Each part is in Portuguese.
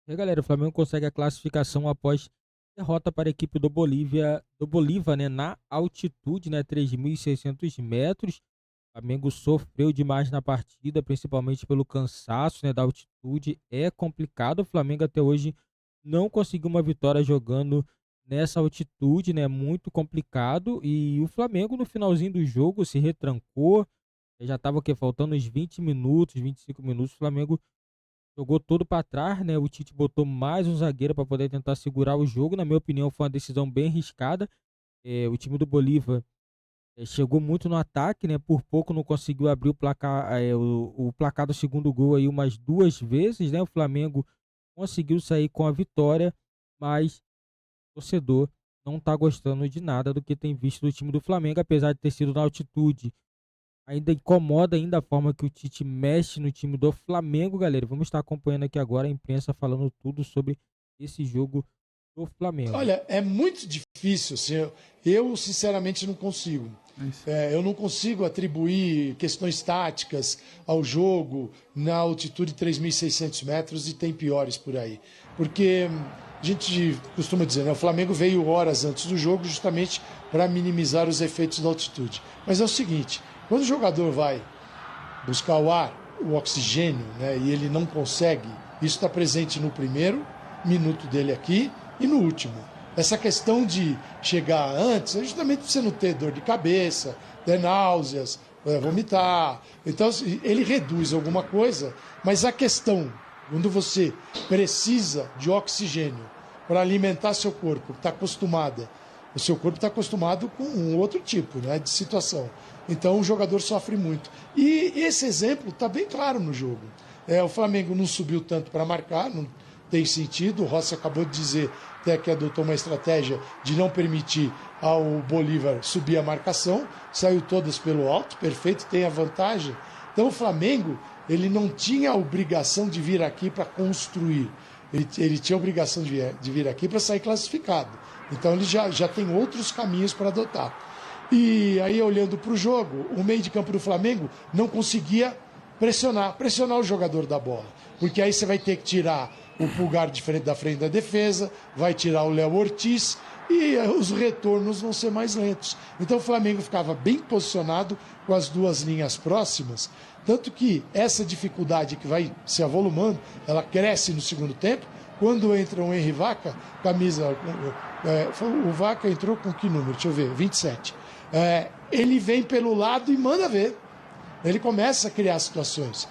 E aí, galera, o Flamengo consegue a classificação após derrota para a equipe do Bolívar, né, na altitude, né, 3.600 metros. O Flamengo sofreu demais na partida, principalmente pelo cansaço, né, da altitude. É complicado. O Flamengo até hoje não conseguiu uma vitória jogando nessa altitude, né? Muito complicado. E o Flamengo no finalzinho do jogo se retrancou. Já estava faltando uns 20 minutos, 25 minutos. O Flamengo jogou todo para trás, né? O Tite botou mais um zagueiro para poder tentar segurar o jogo. Na minha opinião, foi uma decisão bem arriscada. O time do Bolívar chegou muito no ataque, né? Por pouco não conseguiu abrir o placar, o placar do segundo gol aí umas duas vezes, né? O Flamengo conseguiu sair com a vitória, mas o torcedor não tá gostando de nada do que tem visto do time do Flamengo, apesar de ter sido na altitude. Ainda incomoda ainda a forma que o Tite mexe no time do Flamengo, galera. Vamos estar acompanhando aqui agora a imprensa falando tudo sobre esse jogo do Flamengo. Olha, é muito difícil, assim, eu sinceramente não consigo. Eu não consigo atribuir questões táticas ao jogo na altitude de 3.600 metros e tem piores por aí. Porque a gente costuma dizer, né, o Flamengo veio horas antes do jogo justamente para minimizar os efeitos da altitude. Mas é o seguinte, quando o jogador vai buscar o ar, o oxigênio, né, e ele não consegue, isso está presente no primeiro minuto dele aqui e no último. Essa questão de chegar antes é justamente para você não ter dor de cabeça, ter náuseas, vomitar. Então, ele reduz alguma coisa, mas a questão, quando você precisa de oxigênio para alimentar seu corpo, está acostumada, o seu corpo está acostumado com um outro tipo, né, de situação. Então, o jogador sofre muito. E esse exemplo está bem claro no jogo. O Flamengo não subiu tanto para marcar, não tem sentido. O Rossi acabou de dizer até que adotou uma estratégia de não permitir ao Bolívar subir a marcação, saiu todas pelo alto, perfeito, tem a vantagem. Então o Flamengo, ele não tinha a obrigação de vir aqui para construir, ele tinha a obrigação de vir aqui para sair classificado. Então ele já tem outros caminhos para adotar. E aí, olhando para o jogo, o meio de campo do Flamengo não conseguia pressionar o jogador da bola, porque aí você vai ter que tirar o Pulgar da frente da defesa, vai tirar o Léo Ortiz e os retornos vão ser mais lentos. Então o Flamengo ficava bem posicionado com as duas linhas próximas, tanto que essa dificuldade que vai se avolumando, ela cresce no segundo tempo. Quando entra o Henry Vaca, camisa... o Vaca entrou com que número? Deixa eu ver, 27. Ele vem pelo lado e manda ver. Ele começa a criar situações.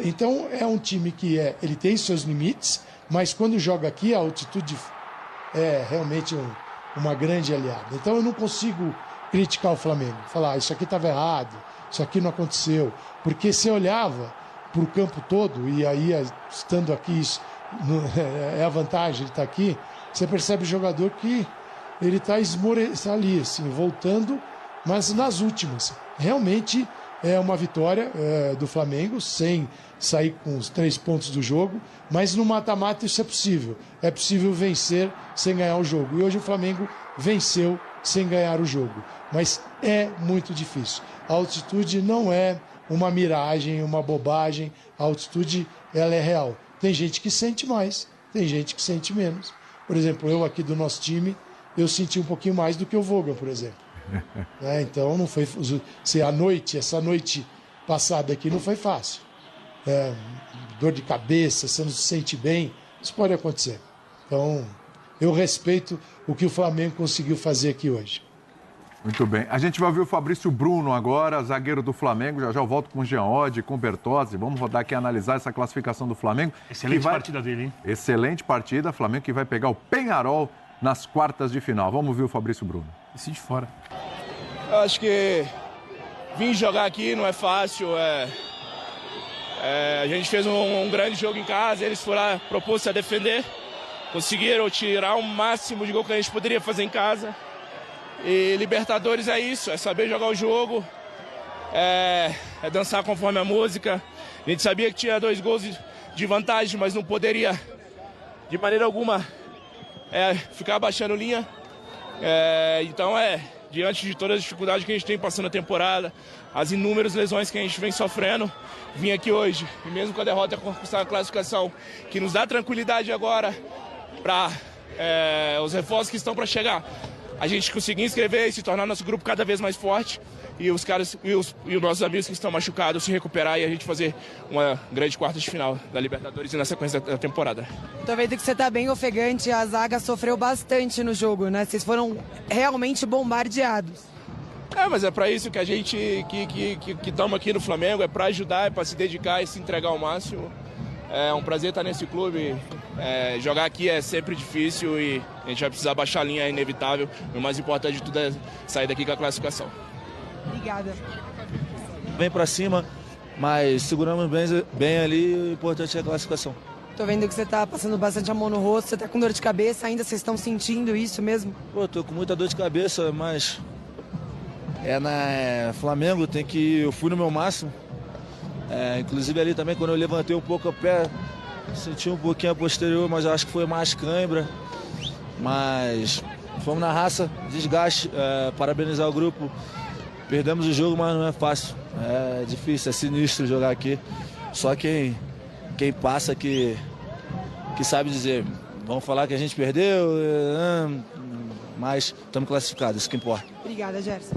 Então é um time que ele tem seus limites, mas quando joga aqui a altitude é realmente uma grande aliada. Então eu não consigo criticar o Flamengo, falar isso aqui estava errado, isso aqui não aconteceu, porque você olhava para o campo todo, e aí estando aqui, é a vantagem de estar aqui, você percebe o jogador que ele está ali, assim, voltando, mas nas últimas. Realmente é uma vitória do Flamengo, sem sair com os 3 pontos do jogo, mas no mata-mata isso é possível. É possível vencer sem ganhar o jogo. E hoje o Flamengo venceu sem ganhar o jogo. Mas é muito difícil. A altitude não é uma miragem, uma bobagem. A altitude, ela é real. Tem gente que sente mais, tem gente que sente menos. Por exemplo, eu aqui do nosso time, eu senti um pouquinho mais do que o Vogel, por exemplo. Então não foi. Essa noite passada aqui não foi fácil. Dor de cabeça, você não se sente bem, isso pode acontecer. Então, eu respeito o que o Flamengo conseguiu fazer aqui hoje. Muito bem. A gente vai ouvir o Fabrício Bruno agora, zagueiro do Flamengo. Já eu volto com o Jean Oddi, com o Bertozzi. Vamos rodar aqui e analisar essa classificação do Flamengo. Excelente partida dele, hein? Excelente partida. Flamengo que vai pegar o Peñarol nas quartas de final. Vamos ouvir o Fabrício Bruno. Decide fora. Eu acho que vir jogar aqui não é fácil. A gente fez um grande jogo em casa, eles foram lá, propôs-se a defender, conseguiram tirar o máximo de gol que a gente poderia fazer em casa. E Libertadores é isso, é saber jogar o jogo, é dançar conforme a música. A gente sabia que tinha 2 gols de vantagem, mas não poderia, de maneira alguma, ficar baixando linha. Então diante de todas as dificuldades que a gente tem passando a temporada, as inúmeras lesões que a gente vem sofrendo, vim aqui hoje, e mesmo com a derrota, conquistar a classificação, que nos dá tranquilidade agora para os reforços que estão para chegar, a gente conseguir inscrever e se tornar nosso grupo cada vez mais forte, e os caras e os nossos amigos que estão machucados se recuperar e a gente fazer uma grande quarta de final da Libertadores e na sequência da temporada. Tô vendo que você tá bem ofegante, a zaga sofreu bastante no jogo, né? Vocês foram realmente bombardeados. Mas é para isso que a gente que estamos aqui no Flamengo, é para ajudar, é para se dedicar e se entregar ao máximo. É um prazer estar nesse clube. Jogar aqui é sempre difícil e a gente vai precisar baixar a linha, é inevitável. O mais importante de tudo é sair daqui com a classificação. Obrigada. Vem pra cima, mas seguramos bem ali, o importante é a classificação. Tô vendo que você tá passando bastante a mão no rosto, você tá com dor de cabeça, ainda vocês estão sentindo isso mesmo? Pô, tô com muita dor de cabeça, mas Flamengo, eu fui no meu máximo. Inclusive ali também, quando eu levantei um pouco o pé, senti um pouquinho a posterior, mas eu acho que foi mais cãibra. Mas fomos na raça, desgaste, parabenizar o grupo. Perdemos o jogo, mas não é fácil. É difícil, é sinistro jogar aqui. Só quem passa que sabe dizer. Vamos falar que a gente perdeu, mas estamos classificados, isso que importa. Obrigada, Gerson.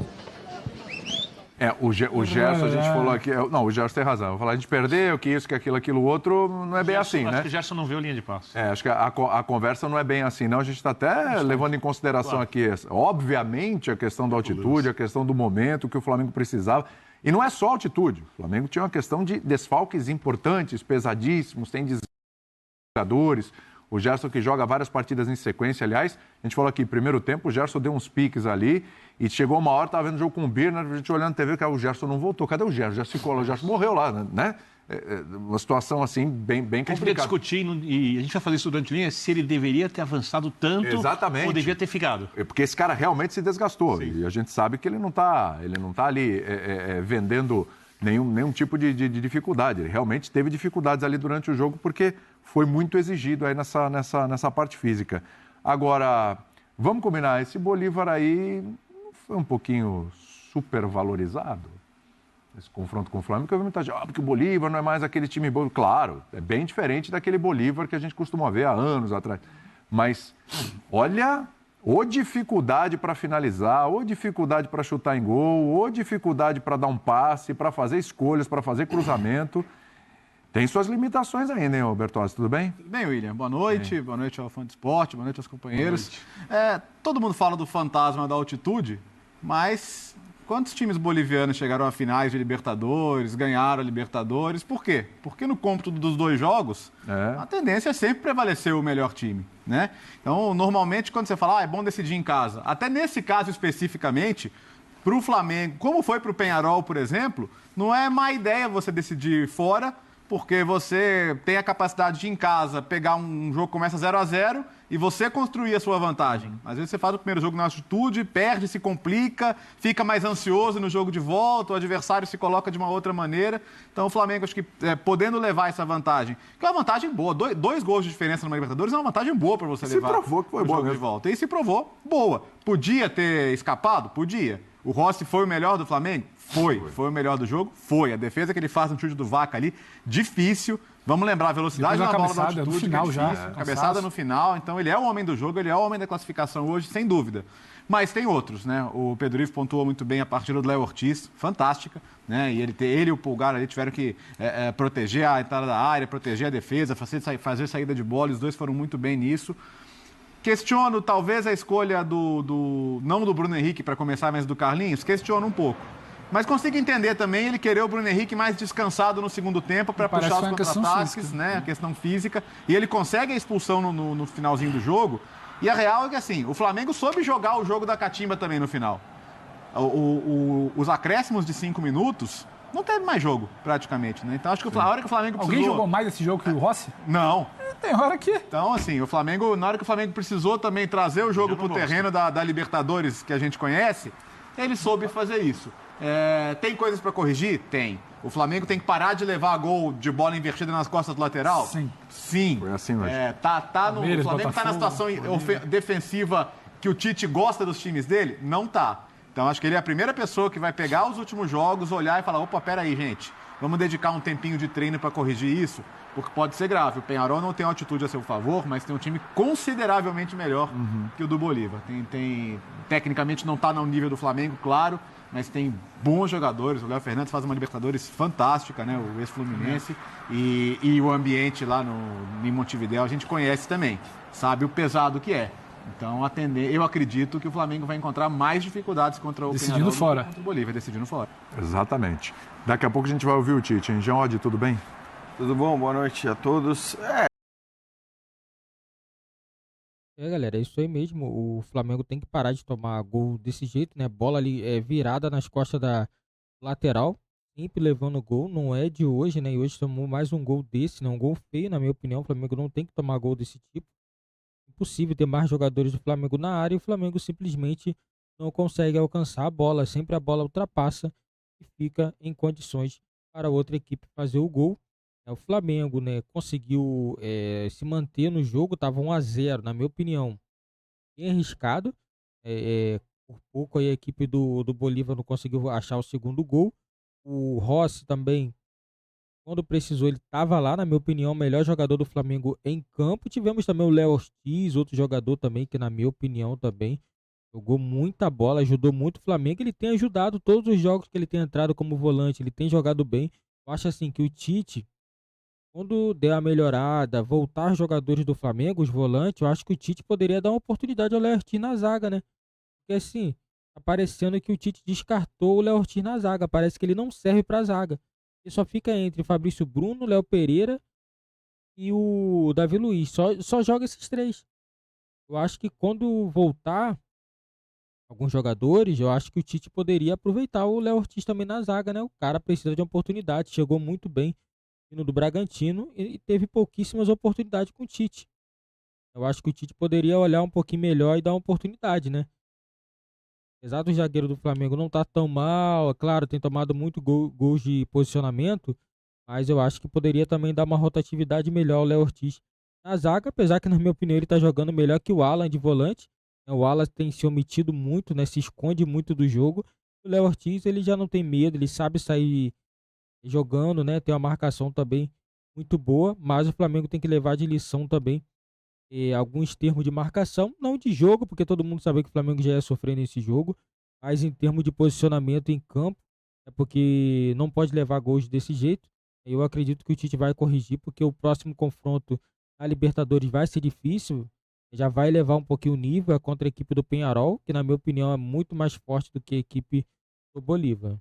O Gerson, a gente falou aqui... Não, o Gerson tem razão. Eu vou falar, a gente perdeu, que isso, que aquilo, outro, não é bem assim, né? Acho que o Gerson não viu a linha de passe. Acho que a conversa não é bem assim, não. A gente está até levando em consideração aqui, obviamente, a questão da altitude, a questão do momento que o Flamengo precisava. E não é só altitude. O Flamengo tinha uma questão de desfalques importantes, pesadíssimos, tem jogadores. O Gerson que joga várias partidas em sequência, aliás, a gente falou aqui, primeiro tempo, o Gerson deu uns piques ali e chegou uma hora, estava vendo o jogo com o Birner, a gente olhando na TV, que o Gerson não voltou. Cadê o Gerson? O Gerson ficou lá, o Gerson morreu lá, né? Uma situação assim, bem complicada. A gente podia discutir, e a gente vai fazer isso durante a linha, se ele deveria ter avançado tanto. Exatamente. Ou devia ter ficado. Porque esse cara realmente se desgastou. Sim. E a gente sabe que ele não tá ali vendendo nenhum tipo de dificuldade. Ele realmente teve dificuldades ali durante o jogo porque foi muito exigido aí nessa parte física. Agora, vamos combinar, esse Bolívar aí foi um pouquinho supervalorizado, esse confronto com o Flamengo, porque eu vi muita gente, porque o Bolívar não é mais aquele time bom. Claro, é bem diferente daquele Bolívar que a gente costuma ver há anos atrás. Mas, olha, ou dificuldade para finalizar, ou dificuldade para chutar em gol, ou dificuldade para dar um passe, para fazer escolhas, para fazer cruzamento. Tem suas limitações ainda, hein, Bertozzi? Tudo bem? Tudo bem, William. Boa noite. Boa noite ao fã de esporte, boa noite aos companheiros. Todo mundo fala do fantasma da altitude, mas quantos times bolivianos chegaram a finais de Libertadores, ganharam a Libertadores? Por quê? Porque no cômputo dos dois jogos, a tendência é sempre prevalecer o melhor time, né? Então, normalmente, quando você fala, é bom decidir em casa, até nesse caso especificamente, para o Flamengo, como foi para o Peñarol, por exemplo, não é má ideia você decidir fora, porque você tem a capacidade de, em casa, pegar um jogo que começa 0-0 e você construir a sua vantagem. Às vezes você faz o primeiro jogo na altitude, perde, se complica, fica mais ansioso no jogo de volta, o adversário se coloca de uma outra maneira. Então o Flamengo, acho que podendo levar essa vantagem, que é uma vantagem boa, dois gols de diferença numa Libertadores é uma vantagem boa para você levar. Se provou que foi boa de volta. E se provou, boa. Podia ter escapado? Podia. O Rossi foi o melhor do Flamengo? Foi o melhor do jogo? Foi. A defesa que ele faz no chute do Vaca ali, difícil. Vamos lembrar, a velocidade na bola da altitude, no final já. Cabeçada no final. Então, ele é o homem do jogo, ele é o homem da classificação hoje, sem dúvida. Mas tem outros, né? O Pedro Ivo pontuou muito bem a partida do Léo Ortiz, fantástica, né? E ele e o Pulgar ali tiveram que proteger a entrada da área, proteger a defesa, fazer saída de bola, os dois foram muito bem nisso. Questiono, talvez, a escolha não do Bruno Henrique para começar, mas do Carlinhos, questiono um pouco. Mas consigo entender também ele querer o Bruno Henrique mais descansado no segundo tempo para puxar os contra-ataques, né? A questão física. E ele consegue a expulsão no finalzinho do jogo. E a real é que, assim, o Flamengo soube jogar o jogo da catimba também no final. Os acréscimos de 5 minutos, não teve mais jogo, praticamente, né? Então, acho que a hora que o Flamengo precisou... Alguém jogou mais esse jogo que o Rossi? Não. Tem hora que... Então, assim, na hora que o Flamengo precisou também trazer o jogo para o terreno da Libertadores, que a gente conhece, ele soube fazer isso. Tem coisas para corrigir? Tem. O Flamengo tem que parar de levar gol de bola invertida nas costas do lateral? Sim. Foi assim hoje. O Flamengo está na situação defensiva que o Tite gosta dos times dele? Não tá. Então, acho que ele é a primeira pessoa que vai pegar os últimos jogos, olhar e falar, opa, peraí, gente, vamos dedicar um tempinho de treino para corrigir isso, porque pode ser grave. O Peñarol não tem altitude a seu favor, mas tem um time consideravelmente melhor que o do Bolívar. Tecnicamente não está no nível do Flamengo, claro, mas tem bons jogadores. O Léo Fernandes faz uma Libertadores fantástica, né? O ex-Fluminense. E o ambiente lá em Montevidéu a gente conhece também, sabe o pesado que é. Então, eu acredito que o Flamengo vai encontrar mais dificuldades contra o decidindo fora. Contra o Bolívar, decidindo fora. Exatamente. Daqui a pouco a gente vai ouvir o Tite, hein? Jean Oddi, tudo bem? Tudo bom? Boa noite a todos. Galera, é isso aí mesmo. O Flamengo tem que parar de tomar gol desse jeito, né? Bola ali virada nas costas da lateral, sempre levando gol. Não é de hoje, né? E hoje tomou mais um gol desse, né? Um gol feio, na minha opinião. O Flamengo não tem que tomar gol desse tipo. Impossível ter mais jogadores do Flamengo na área e o Flamengo simplesmente não consegue alcançar a bola. Sempre a bola ultrapassa e fica em condições para outra equipe fazer o gol. O Flamengo, né, conseguiu se manter no jogo, estava 1-0, na minha opinião, bem arriscado. Por pouco aí a equipe do Bolívar não conseguiu achar o segundo gol. O Rossi também, quando precisou, ele estava lá, na minha opinião, o melhor jogador do Flamengo em campo. Tivemos também o Léo Ortiz, outro jogador também, que na minha opinião também jogou muita bola, ajudou muito o Flamengo. Ele tem ajudado todos os jogos que ele tem entrado como volante, ele tem jogado bem. Eu acho assim que o Tite, quando der a melhorada, voltar jogadores do Flamengo, os volantes, eu acho que o Tite poderia dar uma oportunidade ao Léo Ortiz na zaga, né? Porque assim, tá parecendo que o Tite descartou o Léo Ortiz na zaga. Parece que ele não serve pra zaga. Ele só fica entre Fabrício Bruno, Léo Pereira e o Davi Luiz. Só joga esses três. Eu acho que quando voltar alguns jogadores, eu acho que o Tite poderia aproveitar o Léo Ortiz também na zaga, né? O cara precisa de uma oportunidade. Chegou muito bem do Bragantino e teve pouquíssimas oportunidades com o Tite. Eu acho que o Tite poderia olhar um pouquinho melhor e dar uma oportunidade, né? Apesar do zagueiro do Flamengo não estar tão mal, é claro, tem tomado muito gols de posicionamento, mas eu acho que poderia também dar uma rotatividade melhor ao Léo Ortiz na zaga, apesar que, na minha opinião, ele está jogando melhor que o Alan de volante. O Alan tem se omitido muito, né? Se esconde muito do jogo. O Léo Ortiz, ele já não tem medo, ele sabe sair jogando, né? Tem uma marcação também muito boa, mas o Flamengo tem que levar de lição também alguns termos de marcação, não de jogo, porque todo mundo sabe que o Flamengo já ia sofrer nesse jogo, mas em termos de posicionamento em campo, é porque não pode levar gols desse jeito. Eu acredito que o Tite vai corrigir, porque o próximo confronto na Libertadores vai ser difícil, já vai levar um pouquinho o nível contra a equipe do Peñarol, que na minha opinião é muito mais forte do que a equipe do Bolívar.